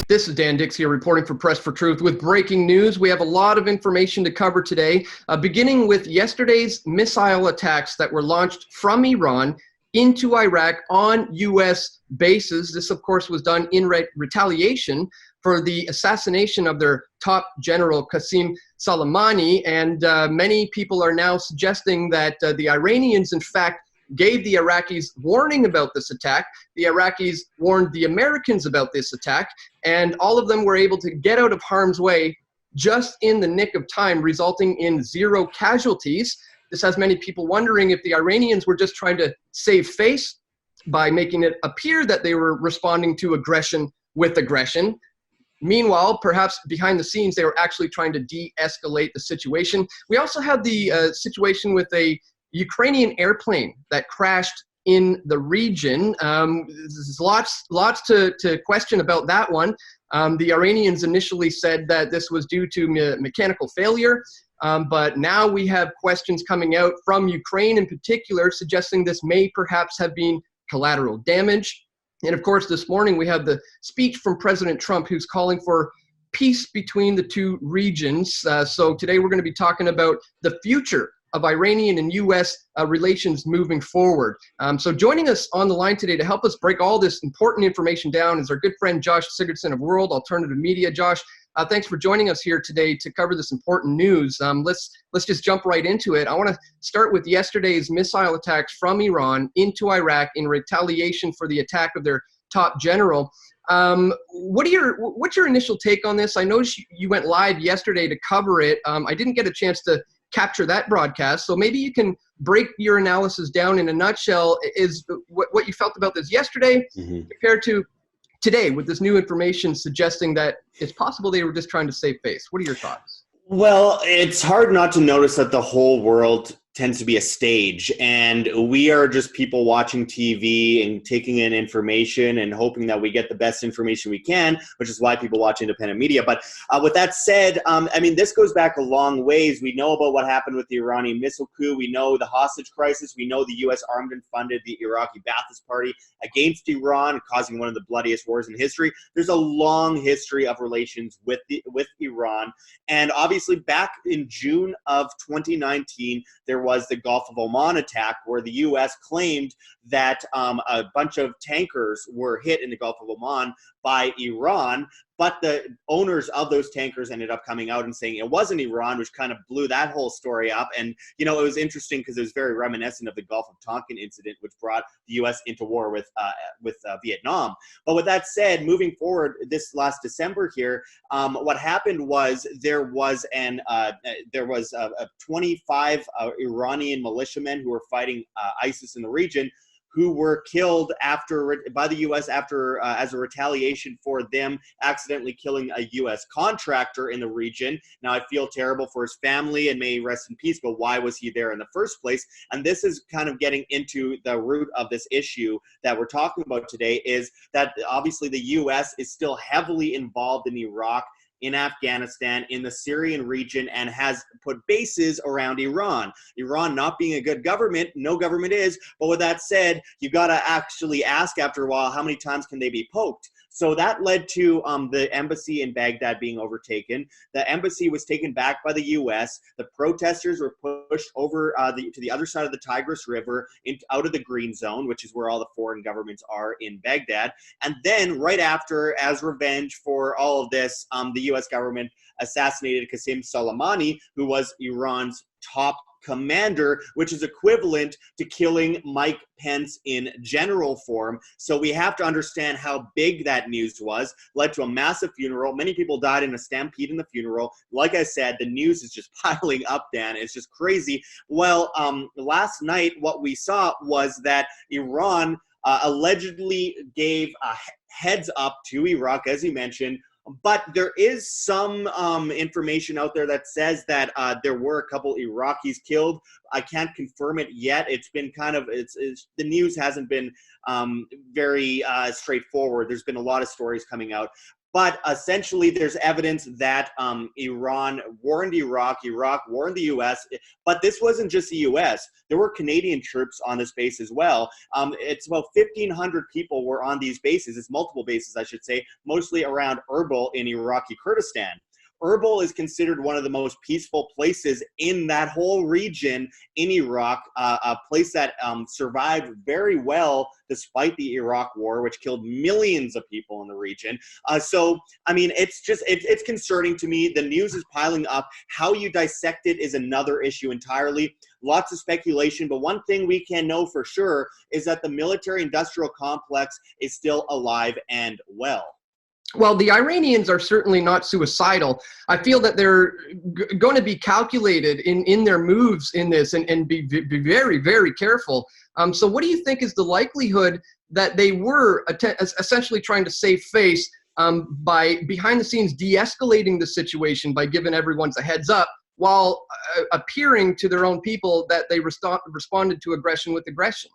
This is Dan Dix here reporting for Press for Truth with breaking news. We have a lot of information to cover today, beginning with yesterday's missile attacks that were launched from Iran into Iraq on U.S. bases. This, of course, was done in retaliation for the assassination of their top general, Qasem Soleimani. And many people are now suggesting that the Iranians, in fact, gave the Iraqis warning about this attack. The Iraqis warned the Americans about this attack, and all of them were able to get out of harm's way just in the nick of time, resulting in 0 casualties. This has many people wondering if the Iranians were just trying to save face by making it appear that they were responding to aggression with aggression. Meanwhile, perhaps behind the scenes, they were actually trying to de-escalate the situation. We also had the situation with a Ukrainian airplane that crashed in the region. There's lots to question about that one. The Iranians initially said that this was due to mechanical failure, but now we have questions coming out from Ukraine in particular suggesting this may perhaps have been collateral damage. And of course, this morning we have the speech from President Trump, who's calling for peace between the two regions. So today we're going to be talking about the future of Iranian and U.S. Relations moving forward. So joining us on the line today to help us break all this important information down is our good friend Josh Sigurdson of World Alternative Media. Josh, thanks for joining us here today to cover this important news. Let's just jump right into it. I want to start with yesterday's missile attacks from Iran into Iraq in retaliation for the attack of their top general. What's your initial take on this? I know you went live yesterday to cover it. I didn't get a chance to capture that broadcast, so maybe you can break your analysis down in a nutshell. Is what you felt about this yesterday compared to today with this new information suggesting that it's possible they were just trying to save face? What are your thoughts? Well, it's hard not to notice that the whole world tends to be a stage, and we are just people watching TV and taking in information and hoping that we get the best information we can, which is why people watch independent media. But with that said, I mean, this goes back a long ways. We know about what happened with the Iranian missile coup. We know the hostage crisis. We know the U.S. armed and funded the Iraqi Ba'athist Party against Iran, causing one of the bloodiest wars in history. There's a long history of relations with Iran. And obviously back in June of 2019, there was the Gulf of Oman attack where the U.S. claimed that a bunch of tankers were hit in the Gulf of Oman by Iran, but the owners of those tankers ended up coming out and saying it wasn't Iran, which kind of blew that whole story up. And, you know, it was interesting because it was very reminiscent of the Gulf of Tonkin incident, which brought the U.S. into war with Vietnam. But with that said, moving forward, this last December here, what happened was there was 25 Iranian militiamen who were fighting ISIS in the region, who were killed by the U.S. as a retaliation for them accidentally killing a U.S. contractor in the region. Now, I feel terrible for his family and may he rest in peace, but why was he there in the first place? And this is kind of getting into the root of this issue that we're talking about today, is that obviously the U.S. is still heavily involved in Iraq, in Afghanistan, in the Syrian region, and has put bases around Iran. Iran not being a good government, no government is, but with that said, you gotta actually ask after a while, how many times can they be poked? So that led to the embassy in Baghdad being overtaken. The embassy was taken back by the U.S. The protesters were pushed over to the other side of the Tigris River, out of the green zone, which is where all the foreign governments are in Baghdad. And then right after, as revenge for all of this, the U.S. government assassinated Qasem Soleimani, who was Iran's top commander, which is equivalent to killing Mike Pence in general form. So we have to understand how big that news was. Led to a massive funeral. Many people died in a stampede in the funeral. Like I said, the news is just piling up, Dan. It's just crazy. Well, last night, what we saw was that Iran allegedly gave a heads up to Iraq, as you mentioned. But there is some information out there that says that there were a couple Iraqis killed. I can't confirm it yet. It's been kind of, the news hasn't been very straightforward. There's been a lot of stories coming out. But essentially, there's evidence that Iran warned Iraq, Iraq warned the U.S., but this wasn't just the U.S. There were Canadian troops on this base as well. It's about 1,500 people were on these bases. It's multiple bases, I should say, mostly around Erbil in Iraqi Kurdistan. Erbil is considered one of the most peaceful places in that whole region in Iraq, a place that survived very well despite the Iraq War, which killed millions of people in the region. So, I mean, it's concerning to me. The news is piling up. How you dissect it is another issue entirely. Lots of speculation, but one thing we can know for sure is that the military-industrial complex is still alive and well. Well, the Iranians are certainly not suicidal. I feel that they're going to be calculated in their moves in this and be very, very careful. So what do you think is the likelihood that they were essentially trying to save face by behind the scenes de-escalating the situation by giving everyone a heads up while appearing to their own people that they responded to aggression with aggression?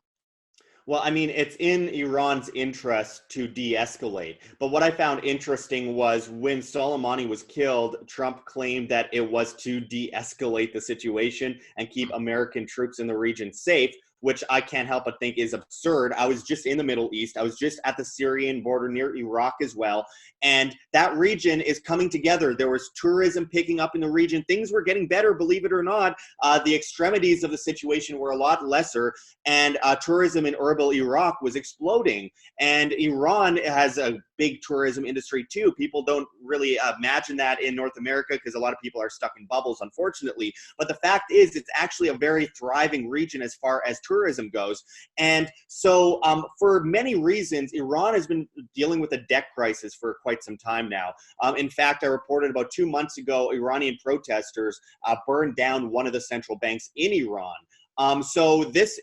Well, I mean, it's in Iran's interest to de-escalate. But what I found interesting was when Soleimani was killed, Trump claimed that it was to de-escalate the situation and keep American troops in the region safe, which I can't help but think is absurd. I was just in the Middle East. I was just at the Syrian border near Iraq as well. And that region is coming together. There was tourism picking up in the region. Things were getting better, believe it or not. The extremities of the situation were a lot lesser. And tourism in Erbil, Iraq was exploding. And Iran has a big tourism industry too. People don't really imagine that in North America because a lot of people are stuck in bubbles, unfortunately. But the fact is, it's actually a very thriving region as far as tourism goes. And so for many reasons, Iran has been dealing with a debt crisis for quite some time now. In fact, I reported about 2 months ago, Iranian protesters burned down one of the central banks in Iran. So this,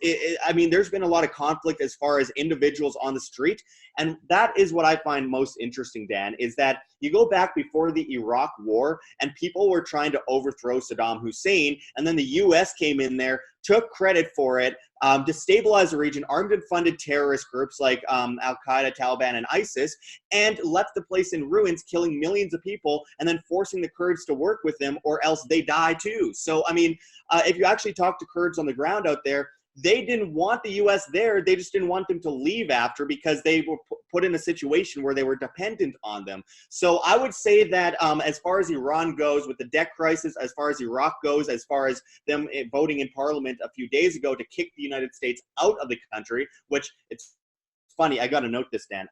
I mean, there's been a lot of conflict as far as individuals on the street. And that is what I find most interesting, Dan, is that you go back before the Iraq war and people were trying to overthrow Saddam Hussein. And then the U.S. came in there, took credit for it, destabilized the region, armed and funded terrorist groups like Al-Qaeda, Taliban, and ISIS, and left the place in ruins, killing millions of people, and then forcing the Kurds to work with them or else they die too. So, I mean, if you actually talk to Kurds on the ground out there, they didn't want the U.S. there. They just didn't want them to leave after because they were put in a situation where they were dependent on them. So I would say that as far as Iran goes with the debt crisis, as far as Iraq goes, as far as them voting in parliament a few days ago to kick the United States out of the country, which it's funny, I got to note this, Dan.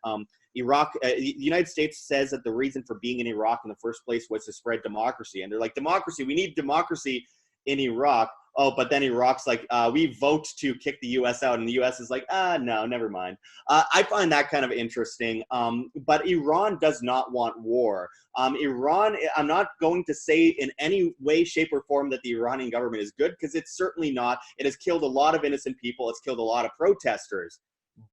Iraq, the United States says that the reason for being in Iraq in the first place was to spread democracy. And they're like, democracy, we need democracy in Iraq. Oh, but then Iraq's like, we vote to kick the U.S. out. And the U.S. is like, no, never mind. I find that kind of interesting. But Iran does not want war. Iran, I'm not going to say in any way, shape, or form that the Iranian government is good, because it's certainly not. It has killed a lot of innocent people. It's killed a lot of protesters.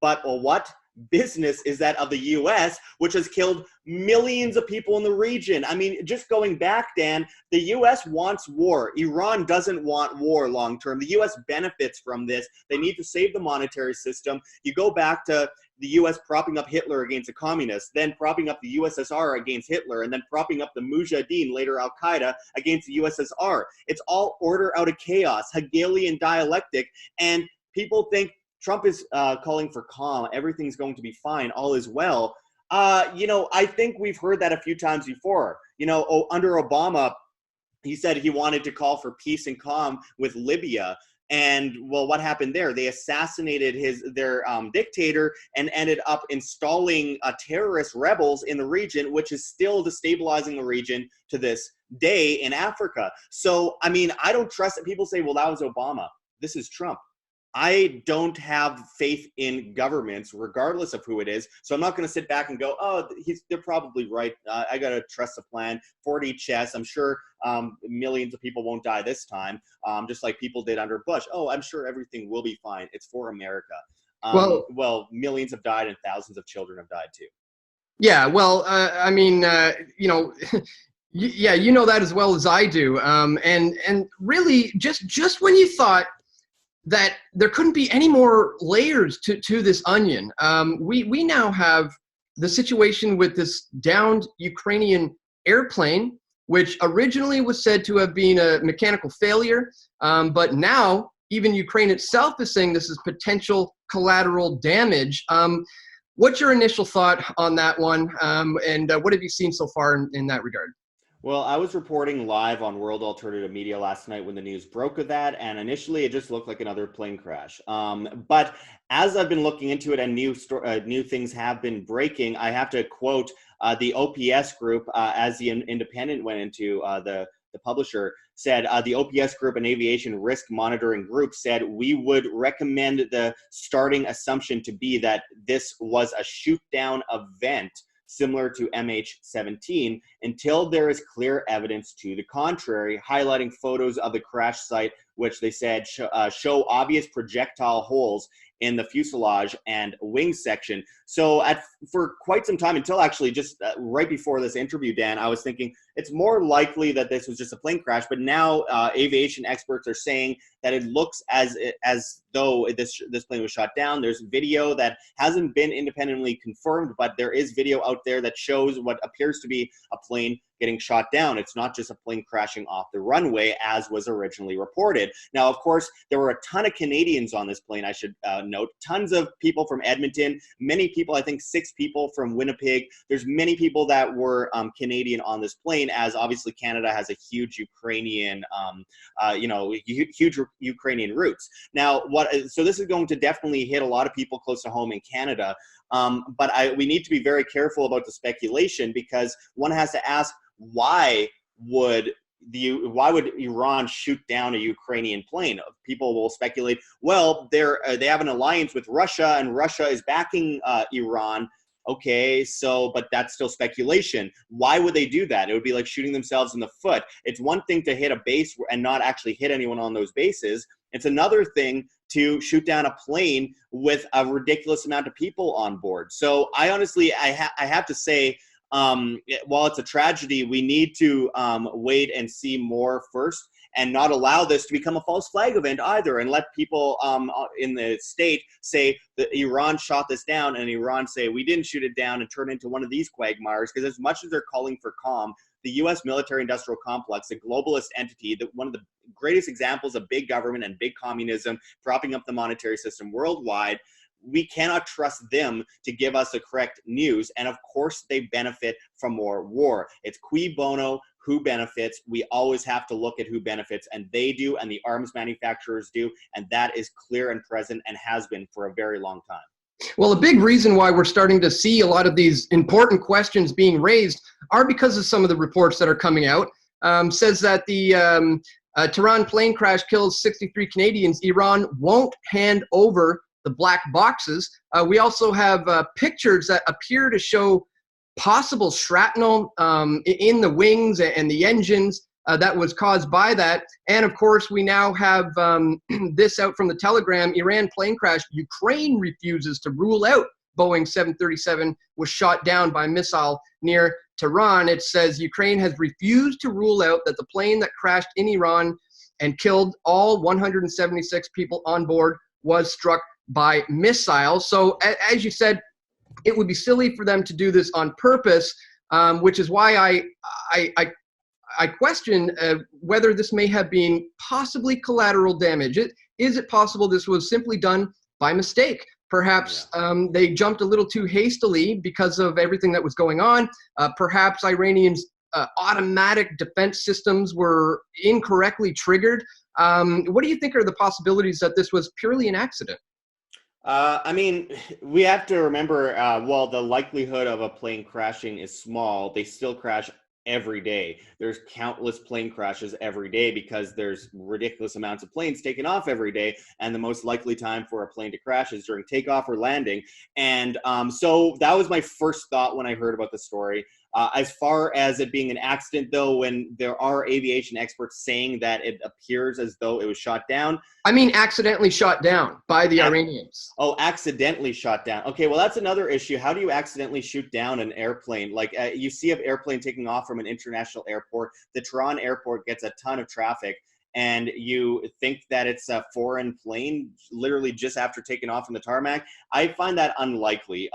But what business is that of the U.S., which has killed millions of people in the region? I mean, just going back, Dan, the U.S. wants war. Iran doesn't want war long term. The U.S. benefits from this. They need to save the monetary system. You go back to the U.S. propping up Hitler against the communists, then propping up the USSR against Hitler, and then propping up the Mujahideen, later Al-Qaeda, against the USSR. It's all order out of chaos, Hegelian dialectic, and people think Trump is calling for calm. Everything's going to be fine. All is well. You know, I think we've heard that a few times before. You know, under Obama, he said he wanted to call for peace and calm with Libya. And, well, what happened there? They assassinated their dictator and ended up installing terrorist rebels in the region, which is still destabilizing the region to this day in Africa. So, I mean, I don't trust that. People say, well, that was Obama. This is Trump. I don't have faith in governments, regardless of who it is. So I'm not going to sit back and go, oh, they're probably right. I got to trust the plan. 4D chess. I'm sure millions of people won't die this time, just like people did under Bush. Oh, I'm sure everything will be fine. It's for America. Well, millions have died and thousands of children have died too. Yeah, well, I mean, you know, yeah, you know that as well as I do. And really, just when you thought that there couldn't be any more layers to this onion, we now have the situation with this downed Ukrainian airplane, which originally was said to have been a mechanical failure, but now even Ukraine itself is saying this is potential collateral damage. What's your initial thought on that one, and what have you seen so far in that regard? Well, I was reporting live on World Alternative Media last night when the news broke of that, and initially it just looked like another plane crash. But as I've been looking into it and new things have been breaking, I have to quote the OPS group as the Independent went into the publisher said the OPS group, an aviation risk monitoring group, said we would recommend the starting assumption to be that this was a shoot down event similar to MH17 until there is clear evidence to the contrary, highlighting photos of the crash site, which they said show obvious projectile holes in the fuselage and wing section. So for quite some time, until actually just right before this interview, Dan, I was thinking it's more likely that this was just a plane crash, but now aviation experts are saying that it looks as though this plane was shot down. There's video that hasn't been independently confirmed, but there is video out there that shows what appears to be a plane getting shot down. It's not just a plane crashing off the runway as was originally reported. Now, of course, there were a ton of Canadians on this plane, I should note. Tons of people from Edmonton, many people, I think 6 people from Winnipeg. There's many people that were Canadian on this plane, as obviously Canada has a huge Ukrainian, huge Ukrainian roots. Now, so this is going to definitely hit a lot of people close to home in Canada. But we need to be very careful about the speculation, because one has to ask, why would Iran shoot down a Ukrainian plane? People will speculate, well, they have an alliance with Russia, and Russia is backing Iran. Okay, but that's still speculation. Why would they do that? It would be like shooting themselves in the foot. It's one thing to hit a base and not actually hit anyone on those bases. It's another thing to shoot down a plane with a ridiculous amount of people on board. So I honestly, I have to say, while it's a tragedy, we need to wait and see more first, and not allow this to become a false flag event either, and let people in the state say that Iran shot this down, and Iran say we didn't shoot it down, and turn into one of these quagmires. Because as much as they're calling for calm, the U.S. military-industrial complex, a globalist entity, one of the greatest examples of big government and big communism propping up the monetary system worldwide, we cannot trust them to give us the correct news. And of course, they benefit from more war. It's cui bono, who benefits. We always have to look at who benefits, and they do, and the arms manufacturers do, and that is clear and present and has been for a very long time. Well, a big reason why we're starting to see a lot of these important questions being raised are because of some of the reports that are coming out. Says that the Tehran plane crash kills 63 Canadians. Iran won't hand over the black boxes. We also have pictures that appear to show possible shrapnel in the wings and the engines that was caused by that. And of course, we now have this out from the Telegram: Iran plane crash. Ukraine refuses to rule out Boeing 737 was shot down by missile near Tehran. It says Ukraine has refused to rule out that the plane that crashed in Iran and killed all 176 people on board was struck by missiles. So as you said, it would be silly for them to do this on purpose, which is why I question whether this may have been possibly collateral damage. Is it possible this was simply done by mistake? Perhaps they jumped a little too hastily because of everything that was going on. Perhaps Iranians' automatic defense systems were incorrectly triggered. What do you think are the possibilities that this was purely an accident? I mean, we have to remember, while the likelihood of a plane crashing is small, they still crash every day. There's countless plane crashes every day because there's ridiculous amounts of planes taken off every day, and the most likely time for a plane to crash is during takeoff or landing. And so that was my first thought when I heard about the story. As far as it being an accident, though, when there are aviation experts saying that it appears as though it was shot down. I mean, accidentally shot down by the Iranians. Oh, accidentally shot down. Okay, well, that's another issue. How do you accidentally shoot down an airplane? Like you see an airplane taking off from an international airport. The Tehran airport gets a ton of traffic, and you think that it's a foreign plane literally just after taking off from the tarmac. I find that unlikely.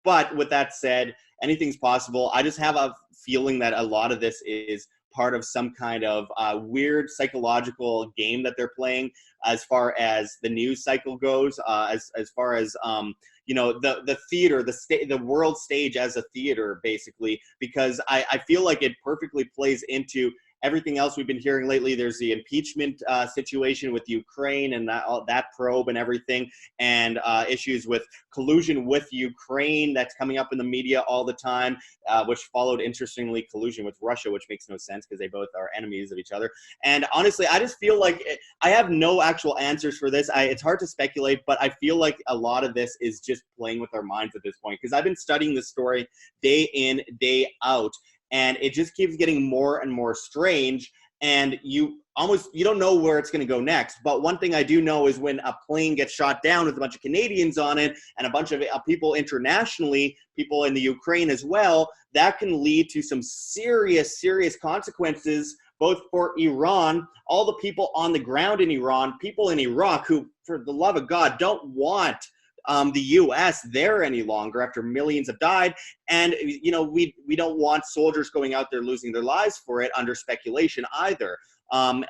But with that said, anything's possible. I just have a feeling that a lot of this is part of some kind of weird psychological game that they're playing as far as the news cycle goes, as far as the theater, the world stage as a theater, basically, because I feel like it perfectly plays into everything else we've been hearing lately. There's the impeachment situation with Ukraine and that probe and everything, and issues with collusion with Ukraine that's coming up in the media all the time, which followed, interestingly, collusion with Russia, which makes no sense because they both are enemies of each other. And honestly, I just feel like I have no actual answers for this. It's hard to speculate, but I feel like a lot of this is just playing with our minds at this point, because I've been studying this story day in, day out, and it just keeps getting more and more strange, and you don't know where it's going to go next. But one thing I do know is when a plane gets shot down with a bunch of Canadians on it and a bunch of people internationally, people in the Ukraine as well, that can lead to some serious, serious consequences, both for Iran, all the people on the ground in Iran, people in Iraq who, for the love of God, don't want the U.S. there any longer after millions have died. And, we don't want soldiers going out there losing their lives for it under speculation either. And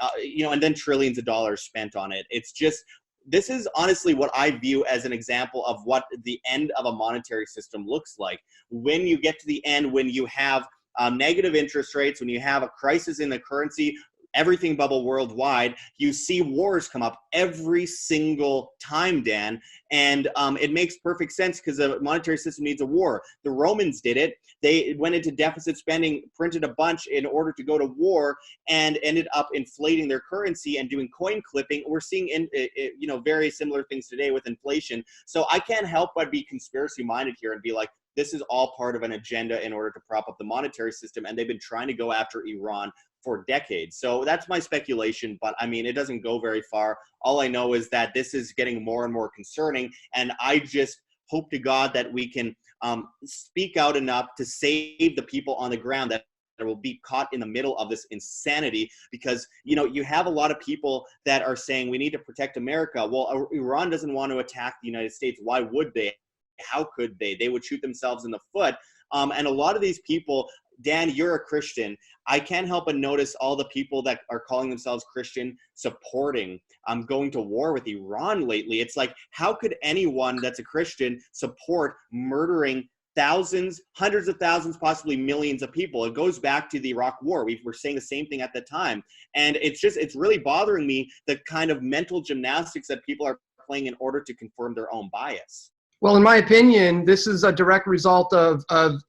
then trillions of dollars spent on it. It's just, this is honestly what I view as an example of what the end of a monetary system looks like. When you get to the end, when you have negative interest rates, when you have a crisis in the currency, everything bubble worldwide, you see wars come up every single time, Dan. And it makes perfect sense because the monetary system needs a war. The Romans did it. They went into deficit spending, printed a bunch in order to go to war, and ended up inflating their currency and doing coin clipping. We're seeing very similar things today with inflation. So I can't help but be conspiracy minded here and be like, this is all part of an agenda in order to prop up the monetary system. And they've been trying to go after Iran for decades. So that's my speculation, but I mean, it doesn't go very far. All I know is that this is getting more and more concerning, and I just hope to God that we can speak out enough to save the people on the ground that will be caught in the middle of this insanity, because you have a lot of people that are saying we need to protect America. Well, Iran doesn't want to attack the United States. Why would they? How could they? They would shoot themselves in the foot. And a lot of these people, Dan, you're a Christian. I can't help but notice all the people that are calling themselves Christian supporting going to war with Iran lately. It's like, how could anyone that's a Christian support murdering thousands, hundreds of thousands, possibly millions of people? It goes back to the Iraq War. We were saying the same thing at the time. And it's really bothering me, the kind of mental gymnastics that people are playing in order to confirm their own bias. Well, in my opinion, this is a direct result of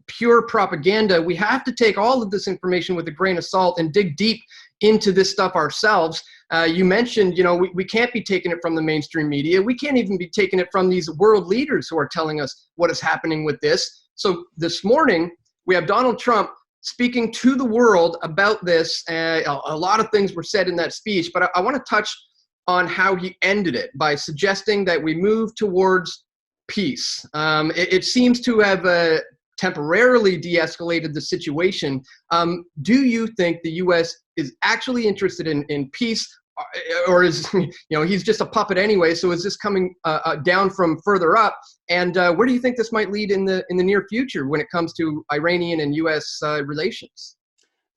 pure propaganda. We have to take all of this information with a grain of salt and dig deep into this stuff ourselves. You mentioned, we can't be taking it from the mainstream media. We can't even be taking it from these world leaders who are telling us what is happening with this. So this morning, we have Donald Trump speaking to the world about this. A lot of things were said in that speech, but I want to touch on how he ended it by suggesting that we move towards peace. It seems to have temporarily de-escalated the situation. Do you think the U.S. is actually interested in peace, or is he's just a puppet anyway? So is this coming down from further up? And where do you think this might lead in the near future when it comes to Iranian and U.S. relations?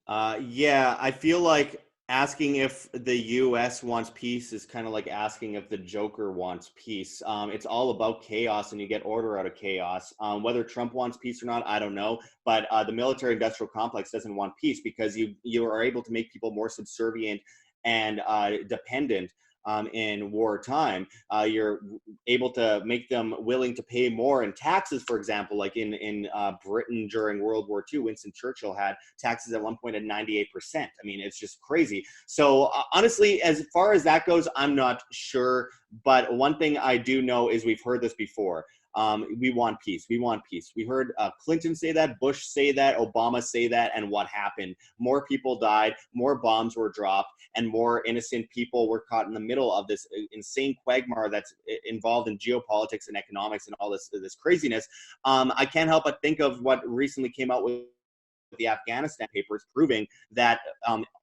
Yeah, I feel like asking if the U.S. wants peace is kind of like asking if the Joker wants peace. It's all about chaos, and you get order out of chaos. Whether Trump wants peace or not, I don't know. But the military-industrial complex doesn't want peace because you are able to make people more subservient and dependent in wartime. You're able to make them willing to pay more in taxes, for example, like in Britain during World War II. Winston Churchill had taxes at one point at 98%. I mean, it's just crazy. So honestly, as far as that goes, I'm not sure. But one thing I do know is we've heard this before. We want peace. We want peace. We heard Clinton say that, Bush say that, Obama say that, and what happened? More people died, more bombs were dropped, and more innocent people were caught in the middle of this insane quagmire that's involved in geopolitics and economics and all this craziness. I can't help but think of what recently came out with the Afghanistan papers, proving that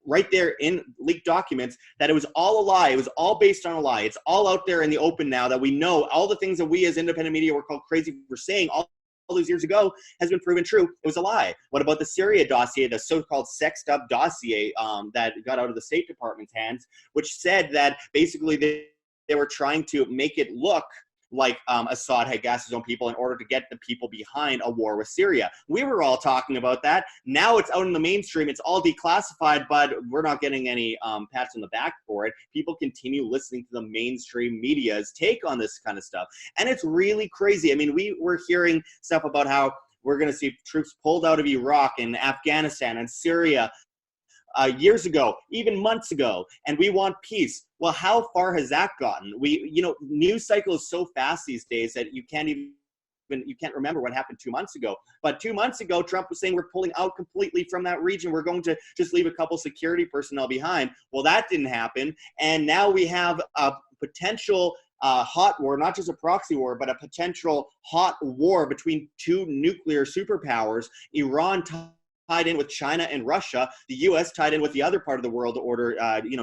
right there in leaked documents that it was all a lie. It was all based on a lie. It's all out there in the open now that we know all the things that we as independent media were called crazy for saying. All those years ago has been proven true. It was a lie. What about the Syria dossier, the so-called sexed up dossier that got out of the State Department's hands, which said that basically they were trying to make it look like Assad had gassed his own people in order to get the people behind a war with Syria. We were all talking about that. Now it's out in the mainstream. It's all declassified, but we're not getting any pats on the back for it. People continue listening to the mainstream media's take on this kind of stuff. And it's really crazy. I mean, we were hearing stuff about how we're going to see troops pulled out of Iraq and Afghanistan and Syria years ago, even months ago, and we want peace. Well, how far has that gotten? News cycle is so fast these days that you can't remember what happened 2 months ago. But 2 months ago, Trump was saying we're pulling out completely from that region. We're going to just leave a couple security personnel behind. Well, that didn't happen. And now we have a potential hot war, not just a proxy war, but a potential hot war between two nuclear superpowers, Iran tied in with China and Russia, the U.S. tied in with the other part of the world order,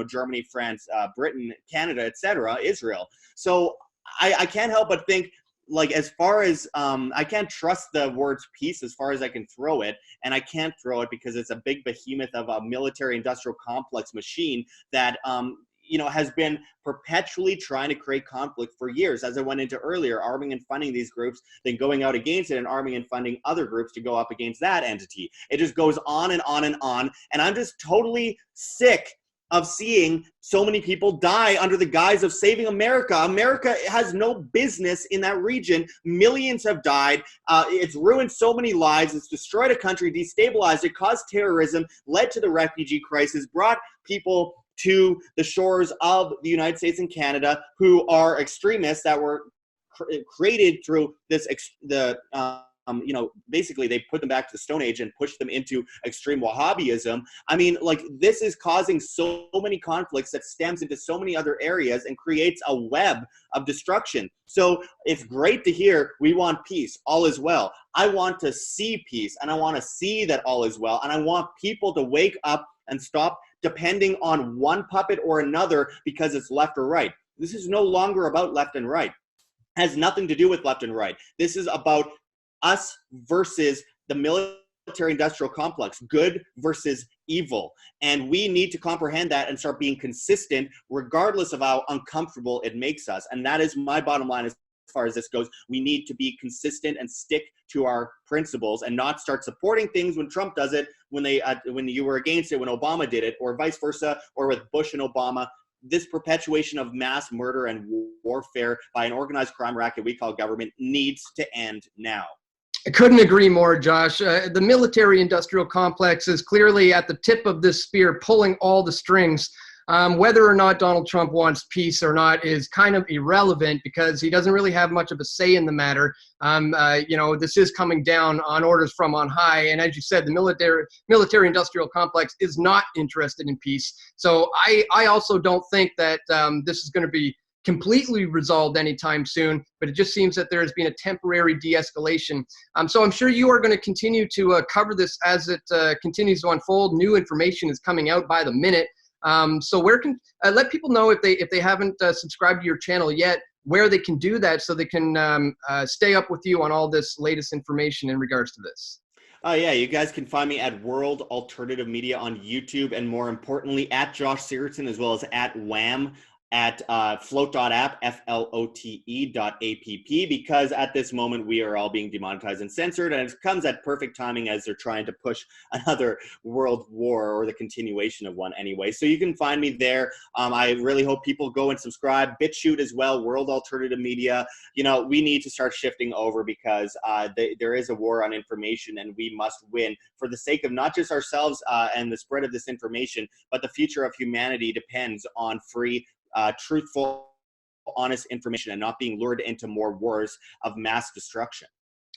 Germany, France, Britain, Canada, etc., Israel. So I can't help but think, like, as far as I can't trust the words peace as far as I can throw it, and I can't throw it because it's a big behemoth of a military-industrial complex machine that has been perpetually trying to create conflict for years. As I went into earlier, arming and funding these groups, then going out against it and arming and funding other groups to go up against that entity. It just goes on and on and on. And I'm just totally sick of seeing so many people die under the guise of saving America. America has no business in that region. Millions have died. It's ruined so many lives. It's destroyed a country, destabilized it, caused terrorism, led to the refugee crisis, brought people to the shores of the United States and Canada who are extremists that were created through this, basically they put them back to the Stone Age and pushed them into extreme Wahhabism. I mean, like, this is causing so many conflicts that stems into so many other areas and creates a web of destruction. So it's great to hear we want peace, all is well. I want to see peace, and I want to see that all is well, and I want people to wake up and stop depending on one puppet or another because it's left or right. This is no longer about left and right. It has nothing to do with left and right. This is about us versus the military-industrial complex, good versus evil. And we need to comprehend that and start being consistent regardless of how uncomfortable it makes us. And that is my bottom line as far as this goes. We need to be consistent and stick to our principles and not start supporting things when Trump does it, when you were against it when Obama did it, or vice versa, or with Bush and Obama. This perpetuation of mass murder and warfare by an organized crime racket we call government needs to end now. I couldn't agree more, Josh. The military-industrial complex is clearly at the tip of this spear, pulling all the strings. Whether or not Donald Trump wants peace or not is kind of irrelevant because he doesn't really have much of a say in the matter. This is coming down on orders from on high. And as you said, the military-industrial complex is not interested in peace. So I also don't think that this is going to be completely resolved anytime soon, but it just seems that there has been a temporary de-escalation. So I'm sure you are going to continue to cover this as it continues to unfold. New information is coming out by the minute. So where can let people know if they haven't subscribed to your channel yet, where they can do that so they can stay up with you on all this latest information in regards to this. Oh, yeah, you guys can find me at World Alternative Media on YouTube, and more importantly, at Josh Sigurdson, as well as at Wham, at float.app, flote.app, because at this moment we are all being demonetized and censored, and it comes at perfect timing as they're trying to push another world war, or the continuation of one anyway. So you can find me there. I really hope people go and subscribe. BitChute as well, World Alternative Media. We need to start shifting over because there is a war on information, and we must win for the sake of not just ourselves and the spread of this information, but the future of humanity depends on free, truthful, honest information and not being lured into more wars of mass destruction.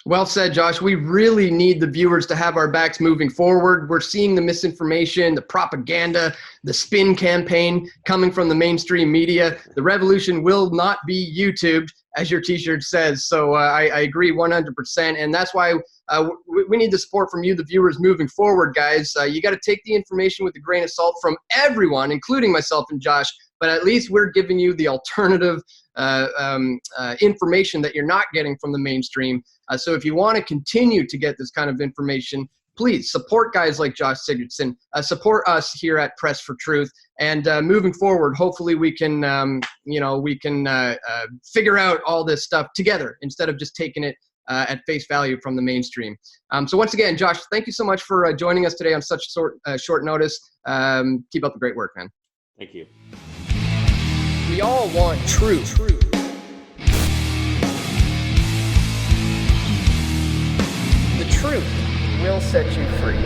Well said, Josh. We really need the viewers to have our backs moving forward. We're seeing the misinformation, the propaganda, the spin campaign coming from the mainstream media. The revolution will not be YouTubed, as your t-shirt says. So I agree 100%. And that's why we need the support from you, the viewers, moving forward, guys. You got to take the information with a grain of salt from everyone, including myself and Josh. but at least we're giving you the alternative information that you're not getting from the mainstream. So if you want to continue to get this kind of information, please support guys like Josh Sigurdson, support us here at Press for Truth, and moving forward, hopefully we can, figure out all this stuff together instead of just taking it at face value from the mainstream. So once again, Josh, thank you so much for joining us today on such short notice. Keep up the great work, man. Thank you. We all want truth. The truth will set you free.